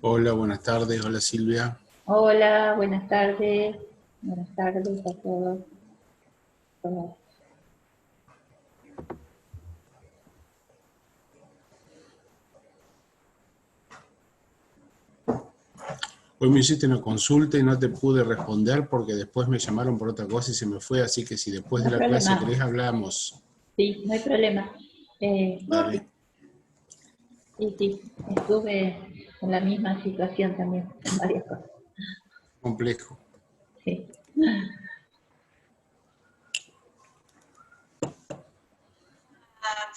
Hola, buenas tardes. Hola Silvia. Hola, buenas tardes. Buenas tardes a todos. Hola. Hoy me hiciste una consulta y no te pude responder porque después me llamaron por otra cosa y se me fue, así que si después No de hay la clase problema. querés hablamos. Sí, no hay problema. Dale, Sí, estuve en la misma situación también, en varias cosas. complejo. Sí.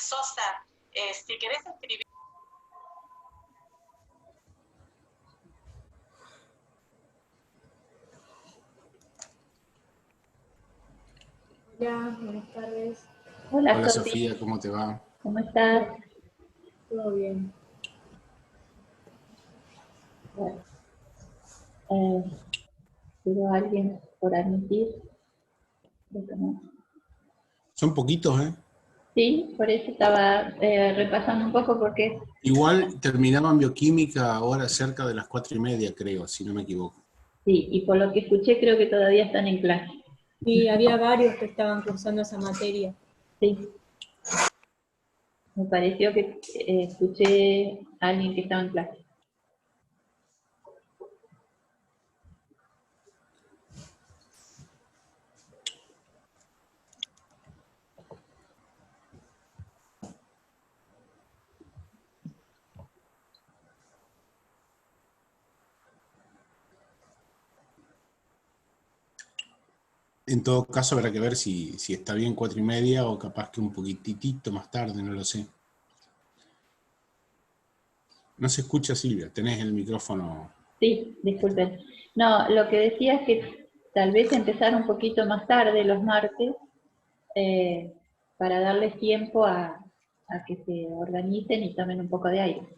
Sosa, si querés escribir. Hola, buenas tardes. Hola, Hola Sofi. Sofía, ¿cómo te va? ¿Cómo estás? ¿Todo bien? Bueno, eh, ¿quiero a alguien por admitir? Creo que no. Son poquitos, ¿eh? Sí, por eso estaba repasando un poco porque Igual terminaban bioquímica ahora cerca de las 4:30, creo, si no me equivoco. sí, y por lo que escuché creo que todavía están en clase. Y había varios que estaban cursando esa materia. Sí, me pareció que escuché a alguien que estaba en clase. En todo caso habrá que ver si está bien 4:30 o capaz que un poquitito más tarde, no lo sé. No se escucha Silvia, tenés el micrófono. Sí, disculpen. No, lo que decía es que tal vez empezar un poquito más tarde los martes eh, para darles tiempo a que se organicen y tomen un poco de aire.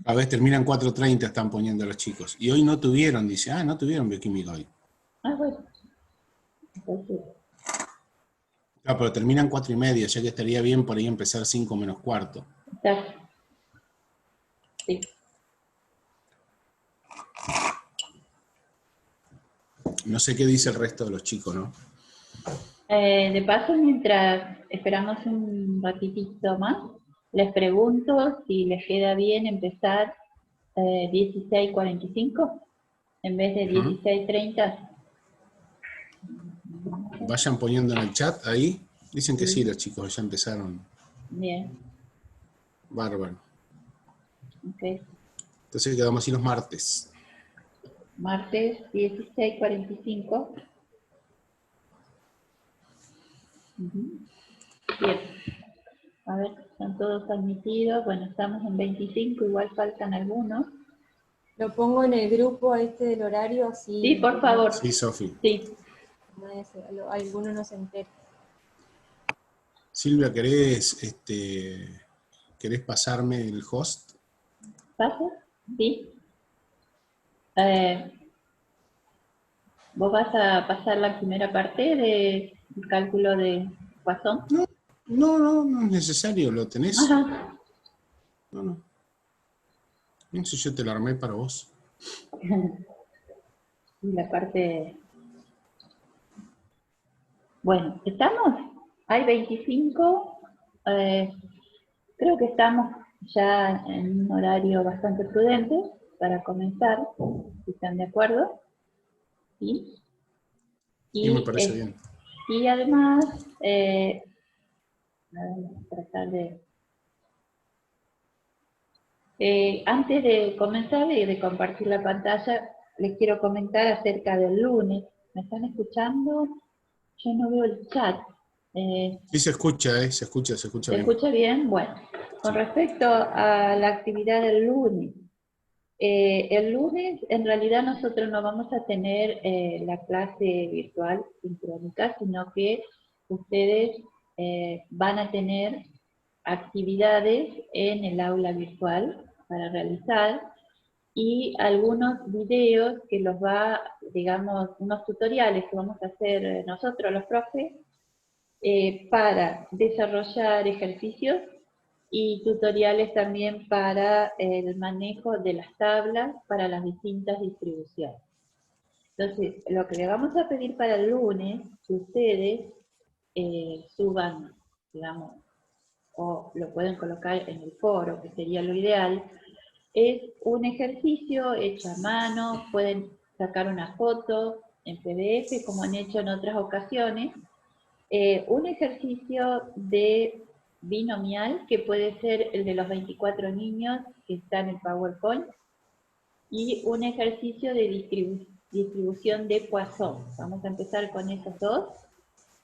A veces terminan 4:30, están poniendo los chicos. Y hoy no tuvieron, dice, no tuvieron bioquímica hoy. Ah, bueno, entonces, Claro, pero terminan 4:30, ya que estaría bien por ahí empezar 5 menos cuarto. está, sí. No sé qué dice el resto de los chicos, ¿no? De paso, mientras esperamos un ratitito más, les pregunto si les queda bien empezar 16:45 en vez de Ujú. 16:30. Vayan poniendo en el chat ahí. Dicen que sí, Sí, los chicos ya empezaron. bien, Bárbaro. ok. Entonces quedamos así los martes. Martes 16:45. Bien, a ver, están todos admitidos. Bueno, estamos en 25, igual faltan algunos. Lo pongo en el grupo del horario, Sí, así por favor. Sí, Sofi. Sí, alguno no se entera. Silvia, ¿querés pasarme el host? ¿pasa? Sí. Eh, ¿Vos vas a pasar la primera parte del cálculo de Poisson? No, no es necesario, lo tenés. Ajá. No, no. No sé, yo te lo armé para vos. Y la parte... Bueno, ¿estamos? Hay 25. eh, Creo que estamos ya en un horario bastante prudente para comenzar, si están de acuerdo. ¿Sí? Sí, me Y, parece bien. y además, vamos a tratar de... antes de comenzar y de compartir la pantalla, les quiero comentar acerca del lunes. ¿Me están escuchando? Yo no veo el chat. Eh, Sí se escucha, se escucha ¿Se bien. escucha bien? Bueno, con Sí. respecto a la actividad del lunes, el lunes en realidad nosotros no vamos a tener la clase virtual sincrónica, sino que ustedes van a tener actividades en el aula virtual para realizar y algunos videos que los va, digamos, unos tutoriales que vamos a hacer nosotros los profes para desarrollar ejercicios y tutoriales también para el manejo de las tablas para las distintas distribuciones. Entonces, lo que le vamos a pedir para el lunes, que ustedes suban, digamos, o lo pueden colocar en el foro, que sería lo ideal, es un ejercicio hecho a mano, pueden sacar una foto en PDF, como han hecho en otras ocasiones, un ejercicio de binomial, que puede ser el de los 24 niños que está en el PowerPoint, y un ejercicio de distribución de Poisson. Vamos a empezar con esos dos.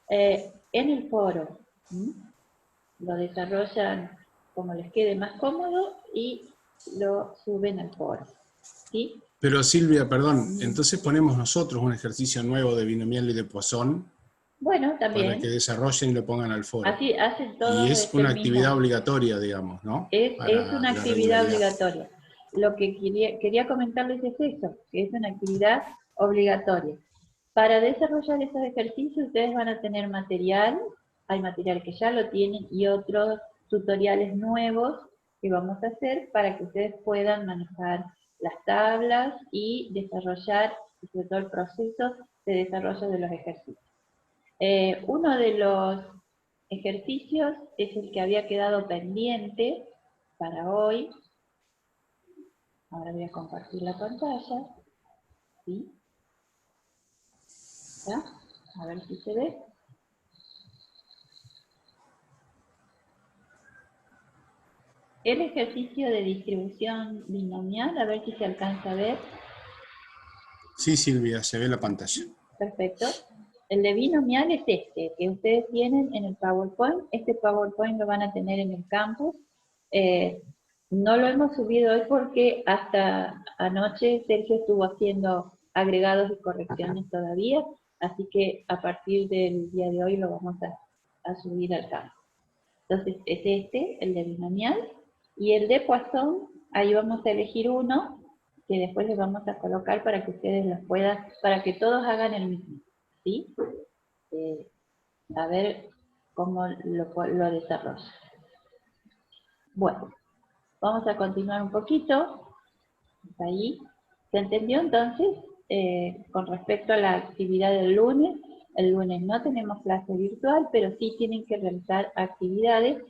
En el foro, lo desarrollan como les quede más cómodo y lo suben al foro. ¿Sí? Pero Silvia, perdón, entonces ponemos nosotros un ejercicio nuevo de binomial y de Poisson Bueno, también. para que desarrollen y lo pongan al foro. Así hacen todos. Y es una actividad obligatoria, digamos, ¿no? Es una la actividad regularidad. obligatoria. Lo que quería comentarles es eso, que es una actividad obligatoria. Para desarrollar esos ejercicios ustedes van a tener material, hay material que ya lo tienen y otros tutoriales nuevos que vamos a hacer para que ustedes puedan manejar las tablas y desarrollar, sobre todo el proceso de desarrollo de los ejercicios. Uno de los ejercicios es el que había quedado pendiente para hoy. Ahora voy a compartir la pantalla. ¿Sí? ¿Ya? A ver si se ve. El ejercicio de distribución binomial, a ver si se alcanza a ver. Sí, Silvia, se ve la pantalla. Perfecto. El de binomial es este, que ustedes tienen en el PowerPoint. Este PowerPoint lo van a tener en el campus. No lo hemos subido hoy porque hasta anoche Sergio estuvo haciendo agregados y correcciones todavía, así que a partir del día de hoy lo vamos a subir al campus. Entonces es este, el de binomial, y el de Poisson, ahí vamos a elegir uno, que después les vamos a colocar para que ustedes los puedan, para que todos hagan el mismo, ¿sí? A ver cómo lo desarrolla. Bueno, vamos a continuar un poquito. Hasta ahí. ¿Se entendió entonces? Con respecto a la actividad del lunes, el lunes no tenemos clase virtual, pero sí tienen que realizar actividades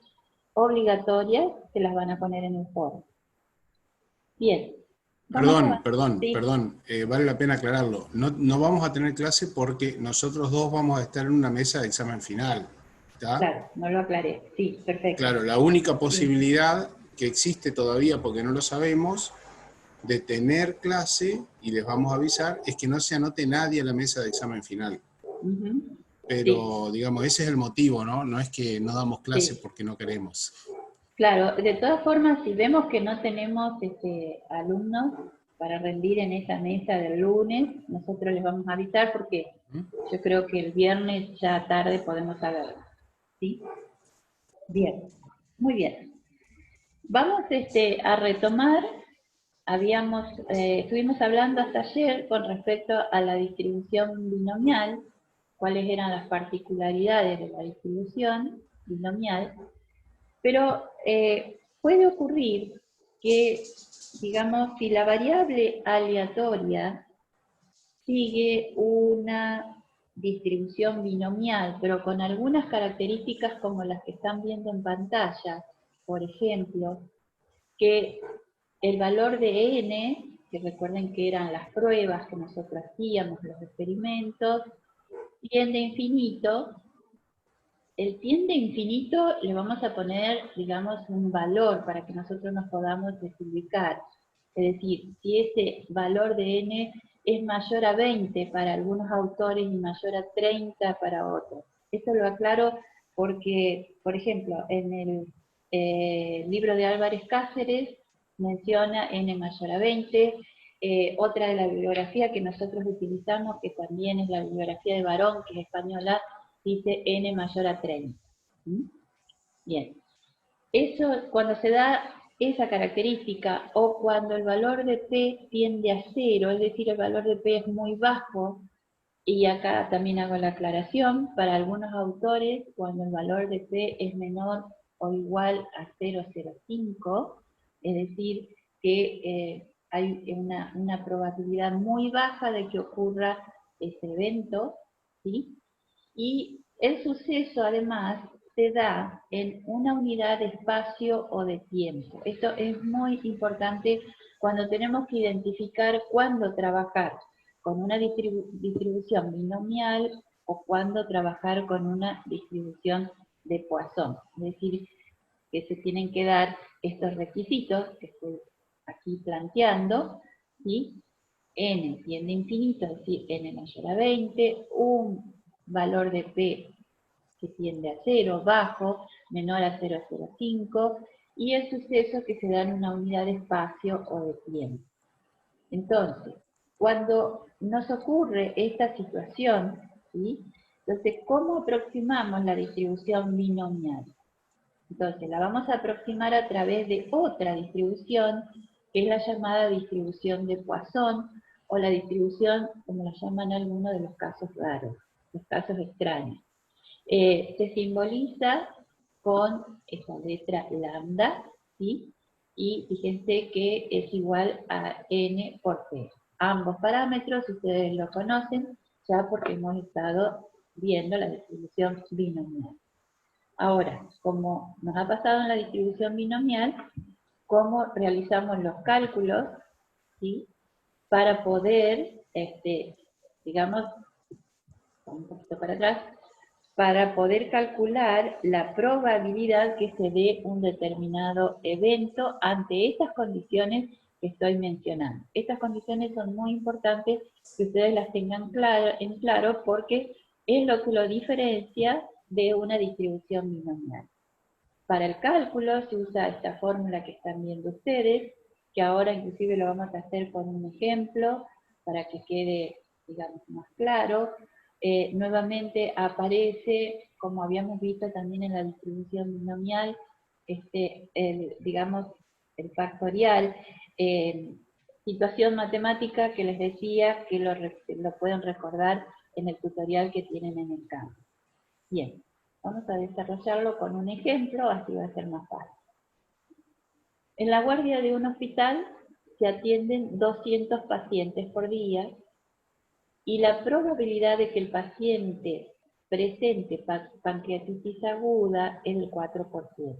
obligatorias que las van a poner en el foro. Bien. Perdón, vale la pena aclararlo. No vamos a tener clase porque nosotros dos vamos a estar en una mesa de examen final. ¿Está? Claro, no lo aclaré. Sí, perfecto. Claro, la única posibilidad que existe todavía, porque no lo sabemos, de tener clase, y les vamos a avisar, es que no se anote nadie a la mesa de examen final. Pero, digamos, ese es el motivo, ¿no? No es que no damos clase porque no queremos. Claro, de todas formas, si vemos que no tenemos alumnos para rendir en esa mesa del lunes, nosotros les vamos a avisar porque yo creo que el viernes ya tarde podemos saberlo. ¿Sí? Bien, muy bien. Vamos a retomar, estuvimos hablando hasta ayer con respecto a la distribución binomial, cuáles eran las particularidades de la distribución binomial, pero puede ocurrir que, digamos, si la variable aleatoria sigue una distribución binomial, pero con algunas características como las que están viendo en pantalla, por ejemplo, que el valor de n, que recuerden que eran las pruebas que nosotros hacíamos, los experimentos, tiende a infinito. El tiende a infinito le vamos a poner, digamos, un valor para que nosotros nos podamos desubicar. Es decir, si ese valor de n es mayor a 20 para algunos autores y mayor a 30 para otros. Esto lo aclaro porque, por ejemplo, en el libro de Álvarez Cáceres menciona n mayor a 20, otra de la bibliografía que nosotros utilizamos, que también es la bibliografía de Barón, que es española, dice n mayor a 30. Bien. Eso, cuando se da esa característica, o cuando el valor de P tiende a 0, es decir, el valor de P es muy bajo, y acá también hago la aclaración, para algunos autores, cuando el valor de P es menor o igual a 0,05, es decir, que hay una probabilidad muy baja de que ocurra ese evento, ¿sí? Y el suceso, además, se da en una unidad de espacio o de tiempo. Esto es muy importante cuando tenemos que identificar cuándo trabajar con una distribución binomial o cuándo trabajar con una distribución de Poisson. Es decir, que se tienen que dar estos requisitos que estoy aquí planteando, ¿sí? N tiende a infinito, es decir, N mayor a 20, un valor de P que tiende a 0, bajo, menor a 0,05, y el suceso que se da en una unidad de espacio o de tiempo. Entonces, cuando nos ocurre esta situación, ¿sí? Entonces, ¿cómo aproximamos la distribución binomial? Entonces, la vamos a aproximar a través de otra distribución, que es la llamada distribución de Poisson, o la distribución, como la llaman algunos de los casos raros, los casos extraños. Se simboliza con esta letra lambda, ¿sí? Y fíjense que es igual a n por p. Ambos parámetros ustedes lo conocen ya porque hemos estado viendo la distribución binomial. Ahora, como nos ha pasado en la distribución binomial, ¿cómo realizamos los cálculos, ¿sí? Para poder, digamos, un poquito para atrás, para poder calcular la probabilidad que se dé un determinado evento ante estas condiciones que estoy mencionando. Estas condiciones son muy importantes que ustedes las tengan en claro porque es lo que lo diferencia de una distribución binomial. Para el cálculo se usa esta fórmula que están viendo ustedes, que ahora inclusive lo vamos a hacer con un ejemplo para que quede, digamos, más claro. Nuevamente aparece, como habíamos visto también en la distribución binomial, digamos, el factorial, situación matemática que les decía que lo pueden recordar en el tutorial que tienen en el campo. Bien, vamos a desarrollarlo con un ejemplo, así va a ser más fácil. En la guardia de un hospital se atienden 200 pacientes por día, y la probabilidad de que el paciente presente pancreatitis aguda es del 4%.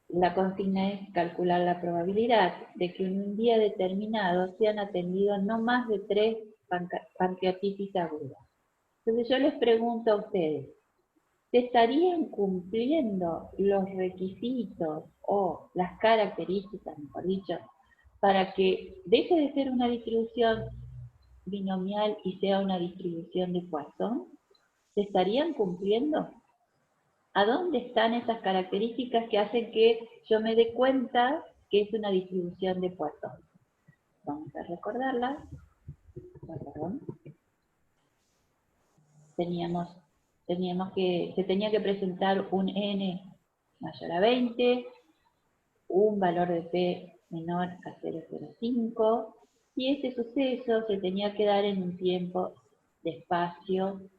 La consigna es calcular la probabilidad de que en un día determinado sean atendidos no más de 3 pancreatitis agudas. Entonces yo les pregunto a ustedes, ¿se estarían cumpliendo los requisitos o las características, mejor dicho, para que deje de ser una distribución binomial y sea una distribución de Poisson? ¿Se estarían cumpliendo? ¿A dónde están esas características que hacen que yo me dé cuenta que es una distribución de Poisson? Vamos a recordarlas. Perdón. Se tenía que presentar un n mayor a 20, un valor de p menor a 0,05, y este suceso se tenía que dar en un tiempo de espacio,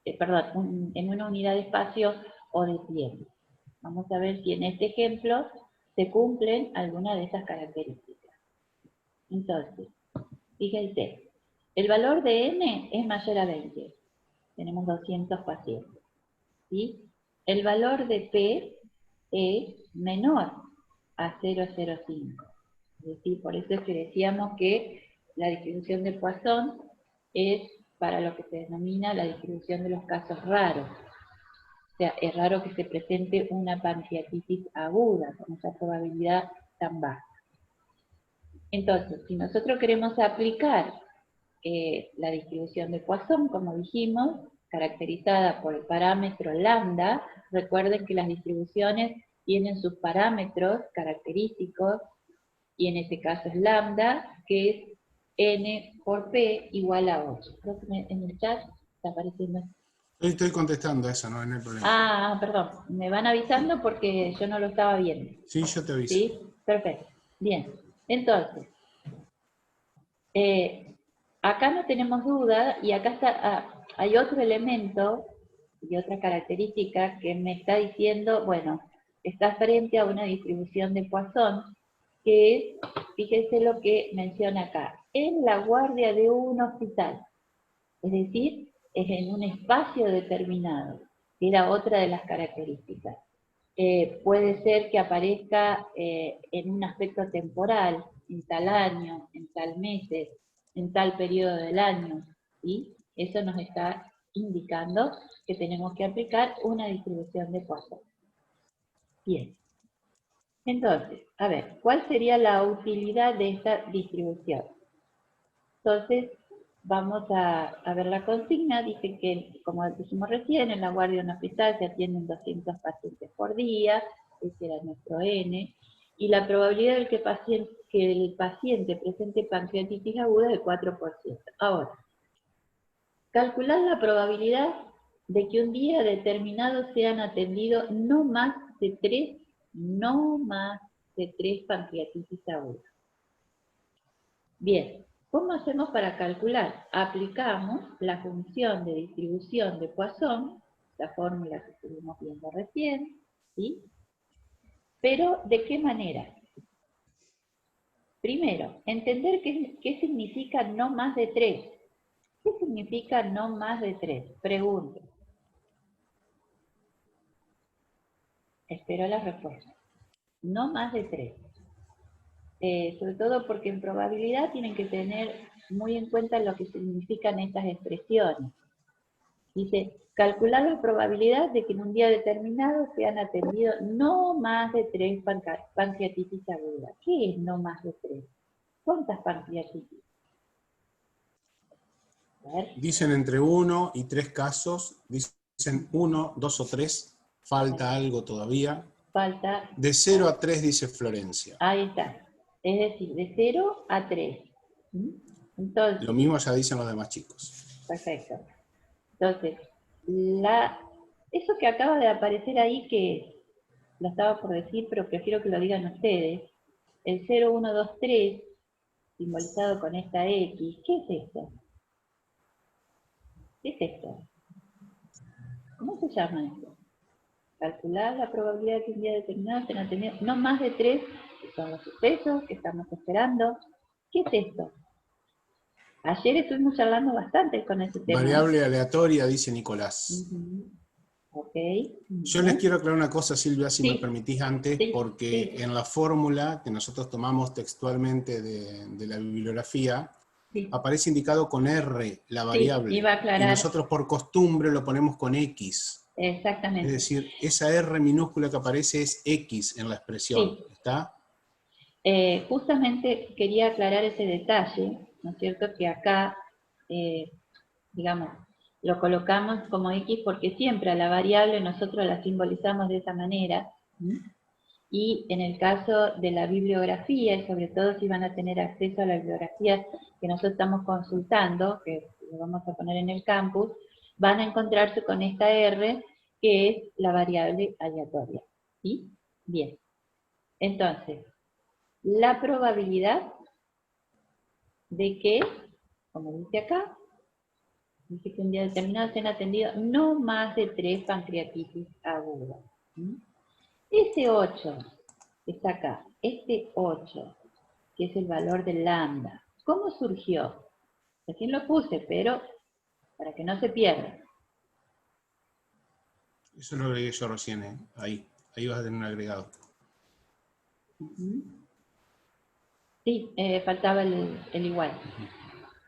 en una unidad de espacio o de tiempo. Vamos a ver si en este ejemplo se cumplen algunas de esas características. Entonces, fíjense, el valor de n es mayor a 20. Tenemos 200 pacientes, ¿sí? El valor de P es menor a 0,05. Es decir, por eso es que decíamos que la distribución de Poisson es para lo que se denomina la distribución de los casos raros. O sea, es raro que se presente una pancreatitis aguda con esa probabilidad tan baja. Entonces, si nosotros queremos aplicar la distribución de Poisson, como dijimos, caracterizada por el parámetro lambda, recuerden que las distribuciones tienen sus parámetros característicos, y en este caso es lambda, que es n por p igual a 8. Creo que en el chat está apareciendo. Estoy contestando eso, no hay problema. Ah, perdón, me van avisando porque yo no lo estaba viendo. Sí, yo te aviso. ¿Sí? Perfecto. Bien, entonces, acá no tenemos duda, y acá está, hay otro elemento y otra característica que me está diciendo, bueno, está frente a una distribución de Poisson, que es, fíjese lo que menciona acá, en la guardia de un hospital. Es decir, es en un espacio determinado, que era otra de las características. Puede ser que aparezca en un aspecto temporal, en tal año, en tal meses, en tal periodo del año, ¿sí? Eso nos está indicando que tenemos que aplicar una distribución de Poisson. Bien. Entonces, a ver, ¿cuál sería la utilidad de esta distribución? Entonces, vamos a ver la consigna. Dice que, como dijimos recién, en la guardia de un hospital se atienden 200 pacientes por día, ese era nuestro N, y la probabilidad de que el paciente presente pancreatitis aguda es de 4%. Ahora, calcular la probabilidad de que un día determinado sean atendidos no más de 3 pancreatitis agudas. Bien, ¿cómo hacemos para calcular? Aplicamos la función de distribución de Poisson, la fórmula que estuvimos viendo recién, ¿sí? Pero, ¿de qué manera? Primero, entender qué significa no más de 3. ¿Qué significa no más de 3? Pregunto. Espero la respuesta. No más de 3. Sobre todo porque en probabilidad tienen que tener muy en cuenta lo que significan estas expresiones. Dice, calcular la probabilidad de que en un día determinado sean atendidos no más de 3 pancreatitis agudas. ¿Qué es no más de 3? ¿Cuántas pancreatitis? A ver. Dicen entre 1 y 3 casos, dicen 1, 2 o 3, falta algo todavía. Falta. De 0 a 3 dice Florencia. Ahí está. Es decir, de 0 a 3. Entonces, Lo mismo ya dicen los demás chicos. perfecto. Entonces, eso que acaba de aparecer ahí, que lo estaba por decir, pero prefiero que lo digan ustedes, el 0, 1, 2, 3, simbolizado con esta X, ¿qué es esto? ¿Qué es esto? ¿Cómo se llama esto? Calcular la probabilidad de que un día determinado estén atendidos no más de 3, que son los sucesos que estamos esperando. ¿Qué es esto? Ayer estuvimos charlando bastante con ese tema. Variable aleatoria, dice Nicolás. Ok. Yo les quiero aclarar una cosa, Silvia, si Sí. me permitís antes, Sí, porque sí. en la fórmula que nosotros tomamos textualmente de la bibliografía, Sí. aparece indicado con R, la variable. Iba a aclarar. Y nosotros por costumbre lo ponemos con X. Exactamente. Es decir, esa R minúscula que aparece es X en la expresión. Sí. ¿Está? Justamente quería aclarar ese detalle, ¿no es cierto? Que acá, digamos, lo colocamos como X porque siempre a la variable nosotros la simbolizamos de esa manera. Y en el caso de la bibliografía, y sobre todo si van a tener acceso a la bibliografía que nosotros estamos consultando, que lo vamos a poner en el campus, van a encontrarse con esta R, que es la variable aleatoria. ¿Sí? Bien. Entonces, la probabilidad de que, como dice acá, dice que un día determinado sean atendidos no más de 3 pancreatitis agudas. Ese 8 que está acá, este 8, que es el valor del lambda, ¿cómo surgió? Recién lo puse, pero para que no se pierda. Eso lo agregué yo recién, ahí vas a tener un agregado. Sí, faltaba el igual.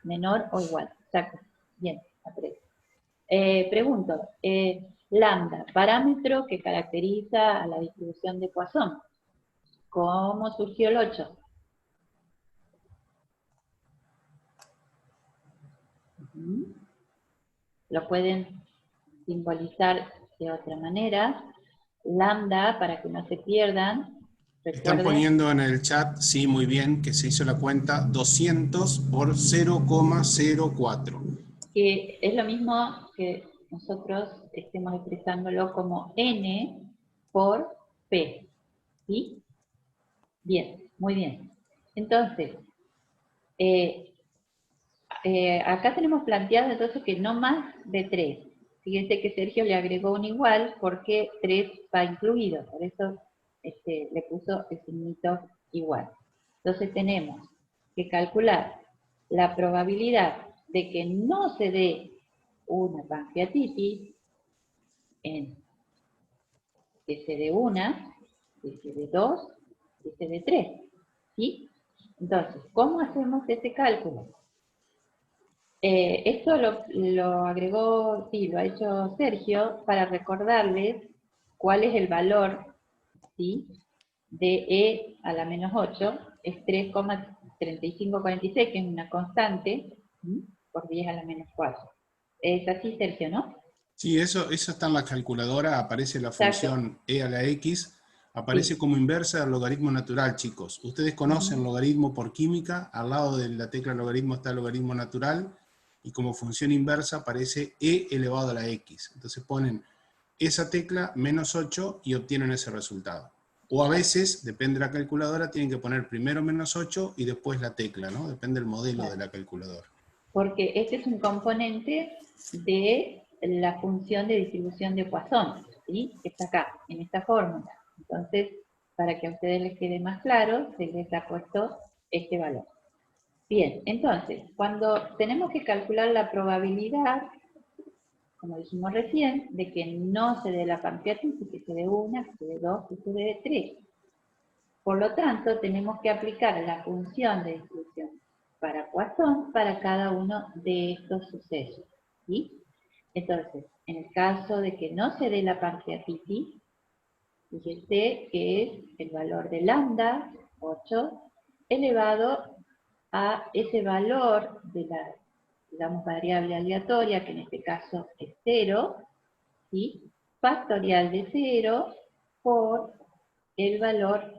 Menor o igual, exacto. Bien, a 3. Pregunto, lambda, parámetro que caracteriza a la distribución de Poisson. ¿Cómo surgió el 8? Lo pueden simbolizar de otra manera. Lambda, para que no se pierdan. Están Recuerden, poniendo en el chat, sí, muy bien, que se hizo la cuenta 200 por 0,04. que es lo mismo que nosotros estemos expresándolo como N por P. ¿Sí? Bien, muy bien. Entonces, acá tenemos planteado entonces que no más de 3. fíjense que Sergio le agregó un igual porque 3 va incluido, por eso le puso el signito igual. Entonces tenemos que calcular la probabilidad de que no se dé una pancreatitis en que se dé una, que se dé dos, que se dé tres. ¿Sí? Entonces, ¿cómo hacemos ese cálculo? Esto lo agregó, sí, lo ha hecho Sergio para recordarles cuál es el valor, ¿sí?, de E a la menos 8, es 3,3546, que es una constante, ¿sí?, por 10 a la menos 4. Es así, Sergio, ¿no? Sí, eso está en la calculadora, aparece la Exacto. función e a la x, aparece Sí. como inversa del logaritmo natural, chicos. Ustedes conocen logaritmo por química, al lado de la tecla logaritmo está el logaritmo natural, y como función inversa aparece e elevado a la x. Entonces ponen esa tecla menos 8 y obtienen ese resultado. O a veces, depende de la calculadora, tienen que poner primero menos 8 y después la tecla, ¿no? Depende del modelo de la calculadora. Porque este es un componente de la función de distribución de Poisson, ¿sí?, que está acá, en esta fórmula. Entonces, para que a ustedes les quede más claro, se les ha puesto este valor. Bien, entonces, cuando tenemos que calcular la probabilidad, como dijimos recién, de que no se dé la pancreatitis, que se dé una, que se dé dos, que se dé tres. Por lo tanto, tenemos que aplicar la función de distribución para Poisson para cada uno de estos sucesos, ¿sí? Entonces, en el caso de que no se dé la pancreatitis, fíjense que es el valor de lambda, 8, elevado a ese valor de la, digamos, variable aleatoria, que en este caso es 0, ¿sí?, factorial de 0 por el valor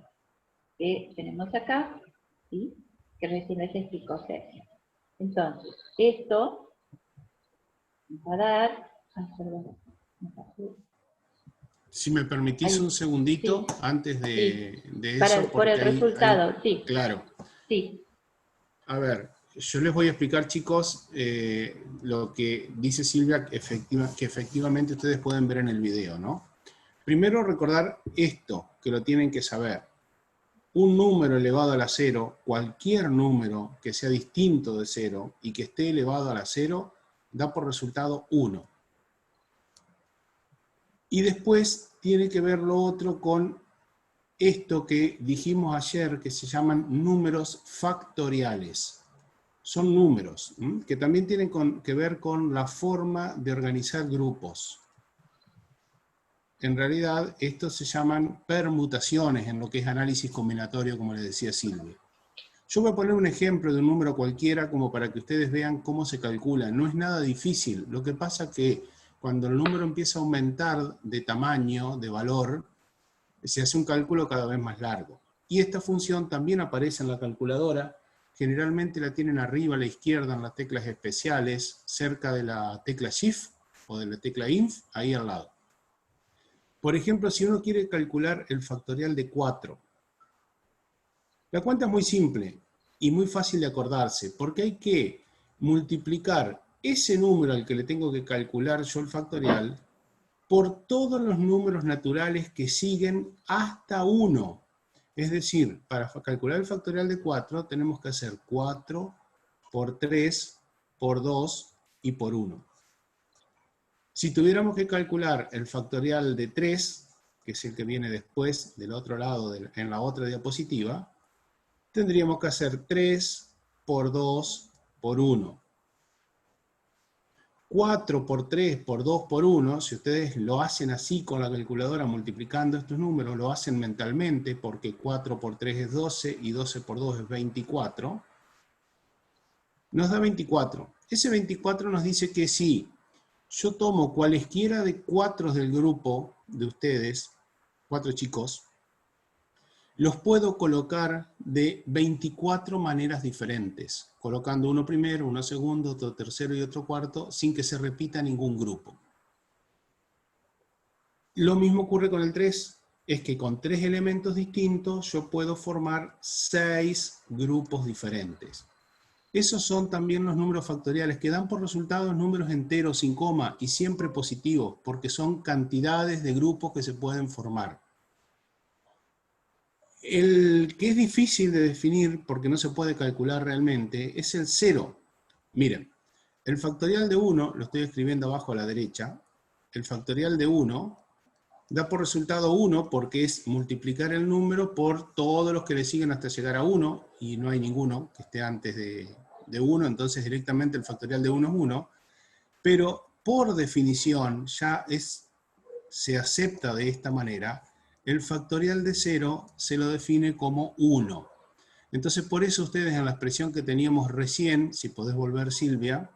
que tenemos acá, ¿sí?, que recién les explicó Sergio. Entonces, esto nos va a dar... perdón, me pasé. Si me permitís Ahí, un segundito sí, antes sí, de eso, por el porque resultado, sí, claro. sí. A ver, yo les voy a explicar, chicos, lo que dice Silvia, que efectivamente ustedes pueden ver en el video, ¿no? Primero recordar esto, que lo tienen que saber. Un número elevado a la 0, cualquier número que sea distinto de 0 y que esté elevado a la 0, da por resultado 1. Y después tiene que ver lo otro con esto que dijimos ayer, que se llaman números factoriales. Son números que también tienen que ver con la forma de organizar grupos. En realidad, estos se llaman permutaciones en lo que es análisis combinatorio, como les decía Silvia. Yo voy a poner un ejemplo de un número cualquiera como para que ustedes vean cómo se calcula. No es nada difícil. Lo que pasa es que cuando el número empieza a aumentar de tamaño, de valor, se hace un cálculo cada vez más largo. Y esta función también aparece en la calculadora. Generalmente la tienen arriba a la izquierda en las teclas especiales, cerca de la tecla Shift o de la tecla Inf, ahí al lado. Por ejemplo, si uno quiere calcular el factorial de 4, la cuenta es muy simple y muy fácil de acordarse, porque hay que multiplicar ese número al que le tengo que calcular yo el factorial por todos los números naturales que siguen hasta 1. Es decir, para calcular el factorial de 4 tenemos que hacer 4 por 3 por 2 y por 1. Si tuviéramos que calcular el factorial de 3, que es el que viene después del otro lado, en la otra diapositiva, tendríamos que hacer 3 por 2 por 1. 4 por 3 por 2 por 1, si ustedes lo hacen así con la calculadora multiplicando estos números, lo hacen mentalmente porque 4 por 3 es 12 y 12 por 2 es 24, nos da 24. Ese 24 nos dice que si yo tomo cualesquiera de 4 del grupo de ustedes, 4 chicos, los puedo colocar de 24 maneras diferentes, colocando uno primero, uno segundo, otro tercero y otro cuarto, sin que se repita ningún grupo. Lo mismo ocurre con el 3, es que con 3 elementos distintos yo puedo formar 6 grupos diferentes. Esos son también los números factoriales que dan por resultados números enteros sin coma y siempre positivos, porque son cantidades de grupos que se pueden formar. El que es difícil de definir, porque no se puede calcular realmente, es el 0. Miren, el factorial de 1, lo estoy escribiendo abajo a la derecha, el factorial de 1 da por resultado 1 porque es multiplicar el número por todos los que le siguen hasta llegar a 1, y no hay ninguno que esté antes de 1, entonces directamente el factorial de 1 es 1, pero por definición ya se acepta de esta manera, el factorial de 0 se lo define como 1. Entonces por eso ustedes en la expresión que teníamos recién, si podés volver Silvia,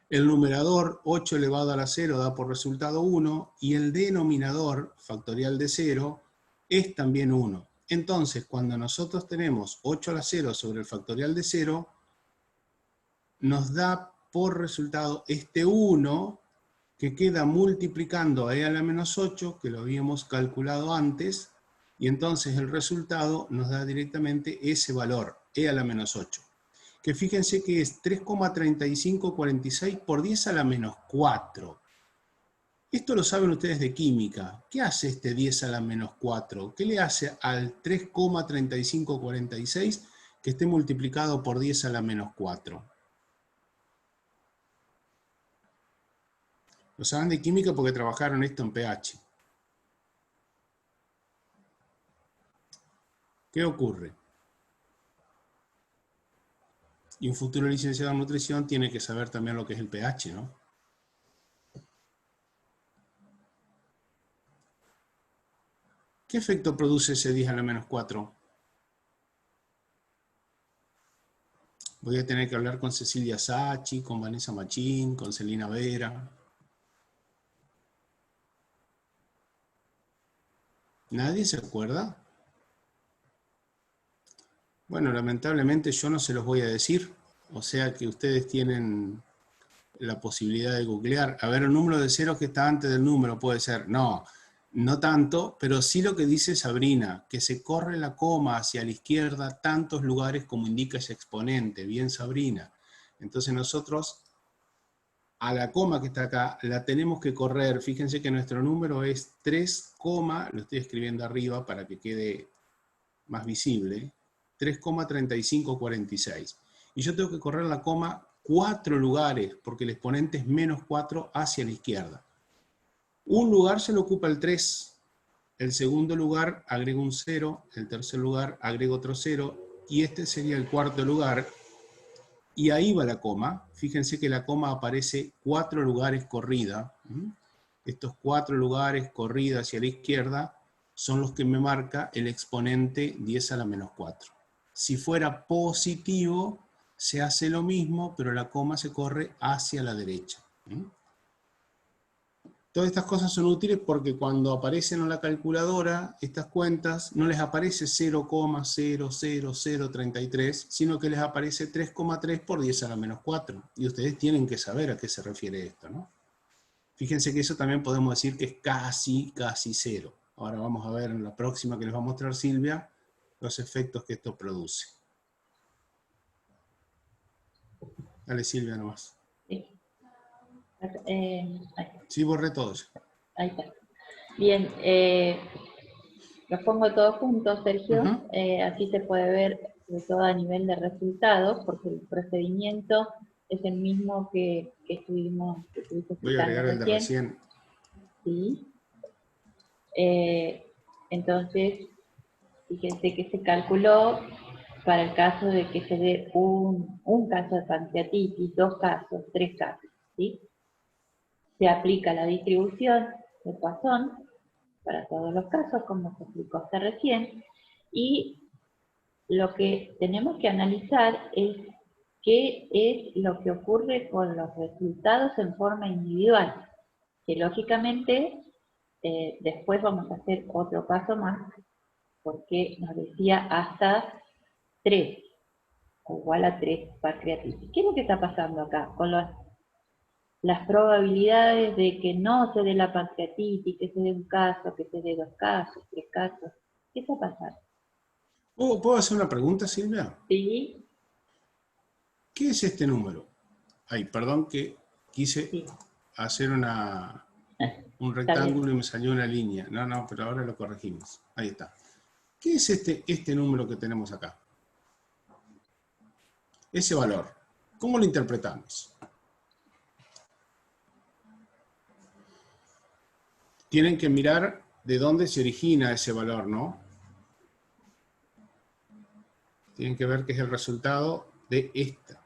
el numerador 8 elevado a la 0 da por resultado 1 y el denominador, factorial de 0, es también 1. Entonces, cuando nosotros tenemos 8 a la 0 sobre el factorial de 0, nos da por resultado este 1 que queda multiplicando a e a la menos 8, que lo habíamos calculado antes, y entonces el resultado nos da directamente ese valor, e a la menos 8. Que fíjense que es 3,3546 por 10 a la menos 4. Esto lo saben ustedes de química. ¿Qué hace este 10 a la menos 4? ¿Qué le hace al 3,3546 que esté multiplicado por 10 a la menos 4? Lo saben de química porque trabajaron esto en pH. ¿Qué ocurre? Y un futuro licenciado en nutrición tiene que saber también lo que es el pH, ¿no? ¿Qué efecto produce ese 10 a la menos 4? Voy a tener que hablar con Cecilia Sachi, con Vanessa Machín, con Celina Vera. ¿Nadie se acuerda? Bueno, lamentablemente yo no se los voy a decir, o sea que ustedes tienen la posibilidad de googlear. A ver, el número de ceros que está antes del número puede ser, no tanto, pero sí lo que dice Sabrina, que se corre la coma hacia la izquierda tantos lugares como indica ese exponente. Bien, Sabrina. Entonces nosotros a la coma que está acá la tenemos que correr. Fíjense que nuestro número es 3, lo estoy escribiendo arriba para que quede más visible, 3,3546. Y yo tengo que correr la coma 4 lugares, porque el exponente es menos 4 hacia la izquierda. Un lugar se lo ocupa el 3, el segundo lugar agrego un 0, el tercer lugar agrego otro 0, y este sería el cuarto lugar, y ahí va la coma. Fíjense que la coma aparece 4 lugares corrida. Estos 4 lugares corrida hacia la izquierda son los que me marca el exponente 10 a la menos 4. Si fuera positivo, se hace lo mismo, pero la coma se corre hacia la derecha. Todas estas cosas son útiles porque cuando aparecen en la calculadora, estas cuentas, no les aparece 0,00033, sino que les aparece 3,3 por 10 a la menos 4. Y ustedes tienen que saber a qué se refiere esto, ¿no? Fíjense que eso también podemos decir que es casi 0. Ahora vamos a ver en la próxima que les va a mostrar Silvia, los efectos que esto produce. Dale, Silvia, nomás. Sí. Sí, borré todo eso. Ahí está. Bien, los pongo todos juntos, Sergio, así se puede ver sobre todo a nivel de resultados, porque el procedimiento es el mismo que estuviste Voy a agregar el de recién. Sí. Entonces, fíjense que se calculó para el caso de que se dé un caso de pancreatitis, 2 casos, 3 casos, ¿sí? Se aplica la distribución de Poisson para todos los casos, como se explicó hasta recién, y lo que tenemos que analizar es qué es lo que ocurre con los resultados en forma individual, que lógicamente después vamos a hacer otro paso más, porque nos decía hasta 3, o igual a 3 pancreatitis. ¿Qué es lo que está pasando acá con las probabilidades de que no se dé la pancreatitis, que se dé un caso, que se dé 2 casos, 3 casos? ¿Qué está pasando? ¿Puedo hacer una pregunta, Silvia? Sí. ¿Qué es este número? Ay, perdón que quise Sí. hacer un Está rectángulo bien. y me salió una línea. No, pero ahora lo corregimos. Ahí está. ¿Qué es este número que tenemos acá? Ese valor. ¿Cómo lo interpretamos? Tienen que mirar de dónde se origina ese valor, ¿no? Tienen que ver que es el resultado de esta.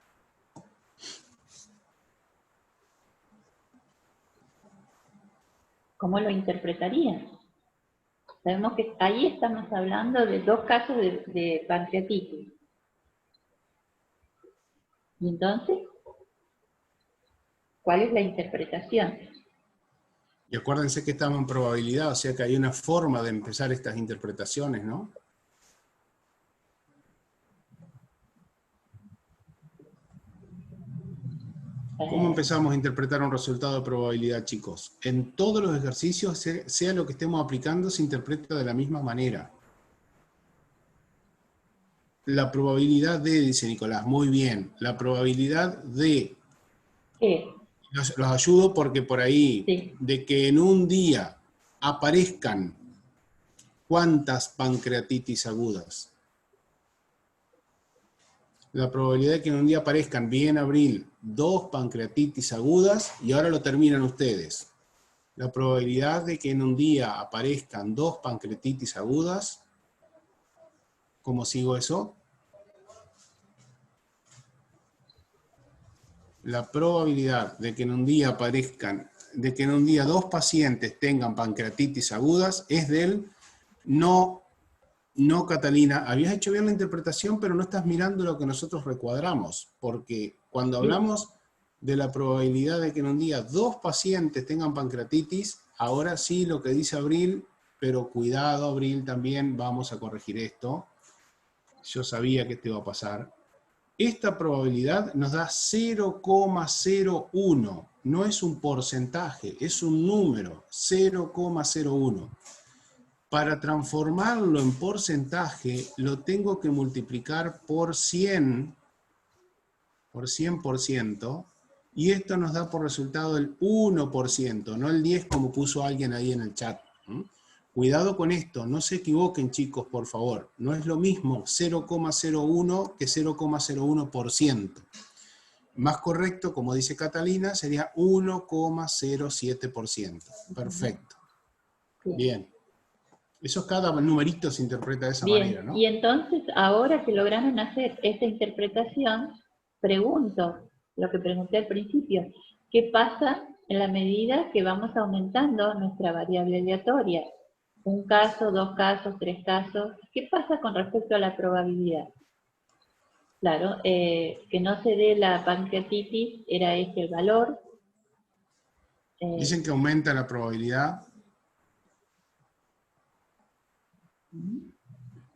¿Cómo lo interpretarían? Sabemos que ahí estamos hablando de dos casos de pancreatitis. Y entonces, ¿cuál es la interpretación? Y acuérdense que estamos en probabilidad, o sea que hay una forma de empezar estas interpretaciones, ¿no? ¿Cómo empezamos a interpretar un resultado de probabilidad, chicos? En todos los ejercicios, sea lo que estemos aplicando, se interpreta de la misma manera. La probabilidad de, dice Nicolás, muy bien. La probabilidad de, ¿Qué? los ayudo porque por ahí, Sí. de que en un día aparezcan ¿cuántas pancreatitis agudas? La probabilidad de que en un día aparezcan, bien Abril, 2 pancreatitis agudas, y ahora lo terminan ustedes. La probabilidad de que en un día aparezcan 2 pancreatitis agudas, ¿cómo sigo eso? La probabilidad de que en un día aparezcan, de que en un día 2 pacientes tengan pancreatitis agudas es del no, Catalina, habías hecho bien la interpretación, pero no estás mirando lo que nosotros recuadramos, porque cuando hablamos de la probabilidad de que en un día 2 pacientes tengan pancreatitis, ahora sí lo que dice Abril, pero cuidado Abril también, vamos a corregir esto. Yo sabía que esto iba a pasar. Esta probabilidad nos da 0,01, no es un porcentaje, es un número, 0,01. Para transformarlo en porcentaje, lo tengo que multiplicar por 100, por 100%, y esto nos da por resultado el 1%, no el 10 como puso alguien ahí en el chat. Cuidado con esto, no se equivoquen chicos, por favor. No es lo mismo 0,01 que 0,01%. Más correcto, como dice Catalina, sería 1,07%. Perfecto. Bien. Eso cada numerito se interpreta de esa manera, Bien, ¿no? y entonces ahora que lograron hacer esta interpretación, pregunto lo que pregunté al principio, ¿qué pasa en la medida que vamos aumentando nuestra variable aleatoria? Un caso, 2 casos, 3 casos, ¿qué pasa con respecto a la probabilidad? Claro, que no se dé la pancreatitis era este el valor. Dicen que aumenta la probabilidad.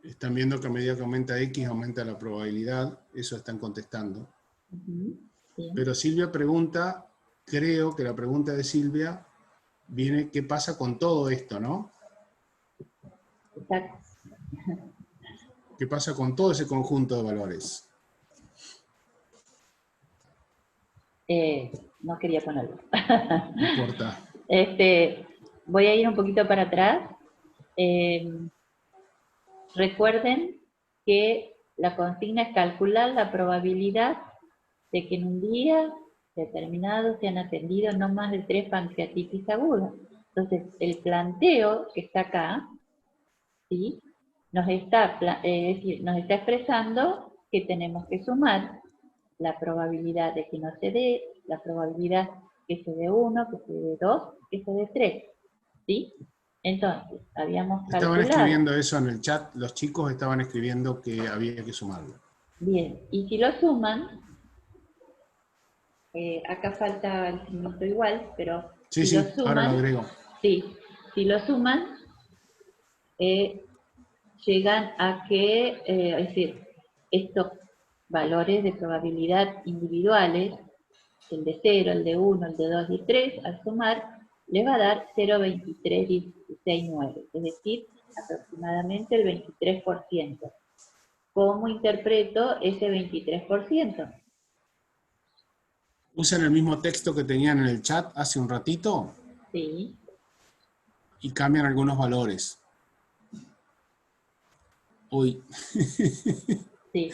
Están viendo que a medida que aumenta X, aumenta la probabilidad. Eso están contestando. Pero Silvia pregunta, creo que la pregunta de Silvia viene, ¿qué pasa con todo esto, no? Exacto. ¿Qué pasa con todo ese conjunto de valores? No quería ponerlo. No importa. Voy a ir un poquito para atrás. Recuerden que la consigna es calcular la probabilidad de que en un día determinado se han atendido no más de 3 pancreatitis agudas. Entonces, el planteo que está acá, ¿sí? nos está expresando que tenemos que sumar la probabilidad de que no se dé, la probabilidad que se dé 1, que se dé 2, que se dé 3. ¿Sí? Entonces, habíamos Estaban calculado. escribiendo eso en el chat, los chicos estaban escribiendo que había que sumarlo. Bien, y si lo suman, acá falta el signo igual, pero Sí, si lo sí, ahora lo suman, agrego. sí, si lo suman, llegan a que, es decir, estos valores de probabilidad individuales, el de 0, el de 1, el de 2 y 3, al sumar, les va a dar 0,2369, es decir, aproximadamente el 23%. ¿Cómo interpreto ese 23%? Usan el mismo texto que tenían en el chat hace un ratito Sí, y cambian algunos valores. Uy, sí.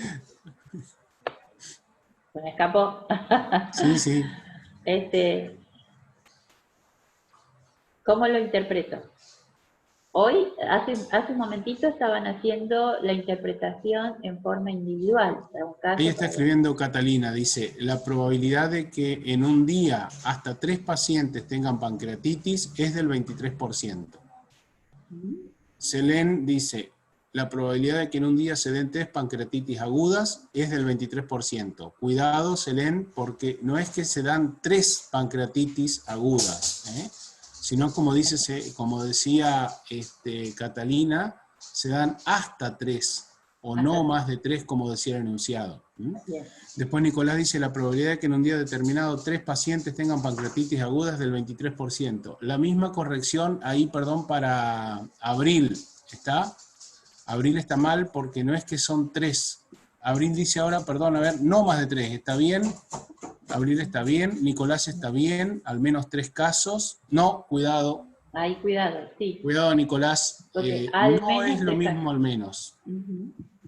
Se me escapó. sí, sí. ¿Cómo lo interpreto? Hoy, hace un momentito, estaban haciendo la interpretación en forma individual. Para un caso, Ahí está escribiendo Catalina, dice, la probabilidad de que en un día hasta 3 pacientes tengan pancreatitis es del 23%. Selén dice, la probabilidad de que en un día se den 3 pancreatitis agudas es del 23%. Cuidado, Selén, porque no es que se dan 3 pancreatitis agudas, sino como decía Catalina, se dan hasta 3, o no más de 3, como decía el enunciado. Bien. Después Nicolás dice, la probabilidad de que en un día determinado 3 pacientes tengan pancreatitis aguda es del 23%. La misma corrección ahí, perdón, para Abril, ¿está? Abril está mal porque no es que son 3. Abril dice ahora, perdón, a ver, no más de 3, ¿está bien? Abril está bien, Nicolás está bien, al menos 3 casos. No, cuidado. Ahí, cuidado, sí. Cuidado, Nicolás. Porque al No es menos lo 3 mismo casos. al menos.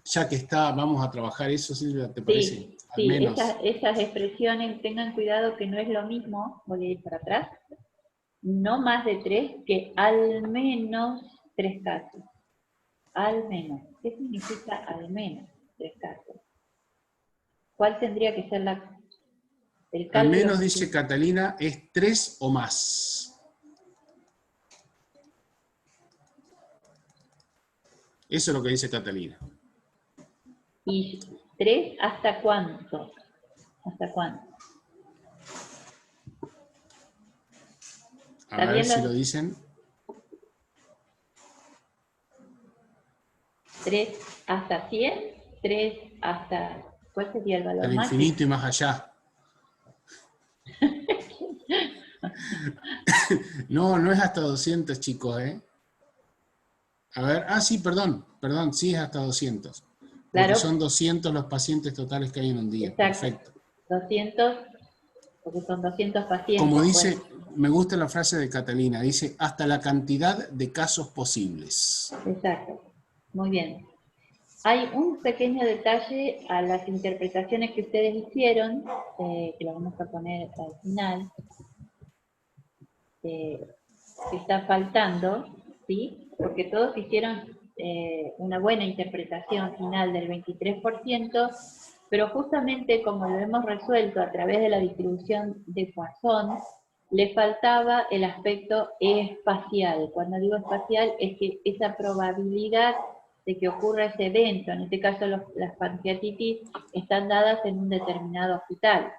Ya que está, vamos a trabajar eso, Silvia, ¿te parece? Sí, Al sí, menos. esas expresiones, tengan cuidado que no es lo mismo, voy a ir para atrás, no más de 3, que al menos 3 casos. Al menos. ¿Qué significa al menos 3 casos? ¿Cuál tendría que ser el Al cálculo? menos, dice Catalina, es 3 o más. Eso es lo que dice Catalina. ¿Y 3 hasta cuánto? ¿Hasta cuánto? A ver si lo dicen. 3 hasta 100, 3 hasta... ¿Cuál sería el valor Del máximo? infinito y más allá. No, no es hasta 200, chicos, ¿eh? A ver, sí, perdón, sí es hasta 200. Porque Claro. son 200 los pacientes totales que hay en un día. Exacto. Perfecto. 200, porque son 200 pacientes. Como dice, me gusta la frase de Catalina, dice, hasta la cantidad de casos posibles. Exacto. Muy bien. Hay un pequeño detalle a las interpretaciones que ustedes hicieron, que lo vamos a poner al final, que está faltando, ¿sí? Porque todos hicieron una buena interpretación final del 23%, pero justamente como lo hemos resuelto a través de la distribución de Poisson, le faltaba el aspecto espacial. Cuando digo espacial es que esa probabilidad de que ocurra ese evento, en este caso las pancreatitis, están dadas en un determinado hospital,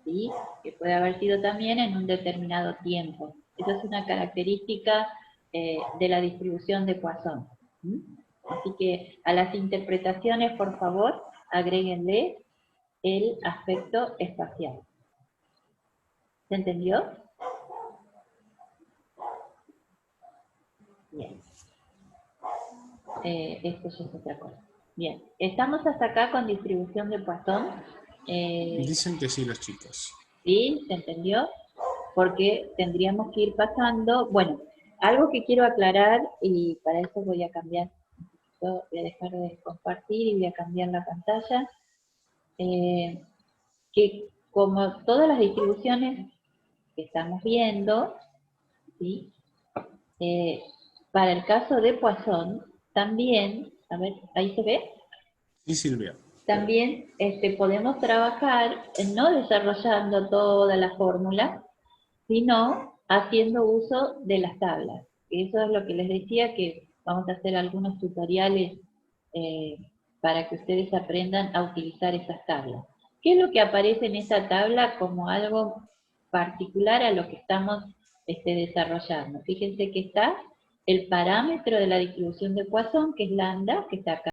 ¿sí? Que puede haber sido también en un determinado tiempo. Esa es una característica de la distribución de Poisson. Así que a las interpretaciones, por favor, agréguenle el aspecto espacial. ¿Se entendió? Bien. Esto ya es otra cosa. Bien. ¿Estamos hasta acá con distribución de Poisson? Dicen que sí los chicos. ¿Sí? ¿Se entendió? Porque tendríamos que ir pasando... Bueno, algo que quiero aclarar, y para eso voy a cambiar, voy a dejar de compartir y voy a cambiar la pantalla, que como todas las distribuciones que estamos viendo, ¿sí? Para el caso de Poisson, también, a ver, ¿ahí se ve? Sí, Silvia. También podemos trabajar no desarrollando toda la fórmula, sino haciendo uso de las tablas. Eso es lo que les decía, que vamos a hacer algunos tutoriales para que ustedes aprendan a utilizar esas tablas. ¿Qué es lo que aparece en esa tabla como algo particular a lo que estamos desarrollando? Fíjense que está el parámetro de la distribución de Poisson, que es lambda, que está acá.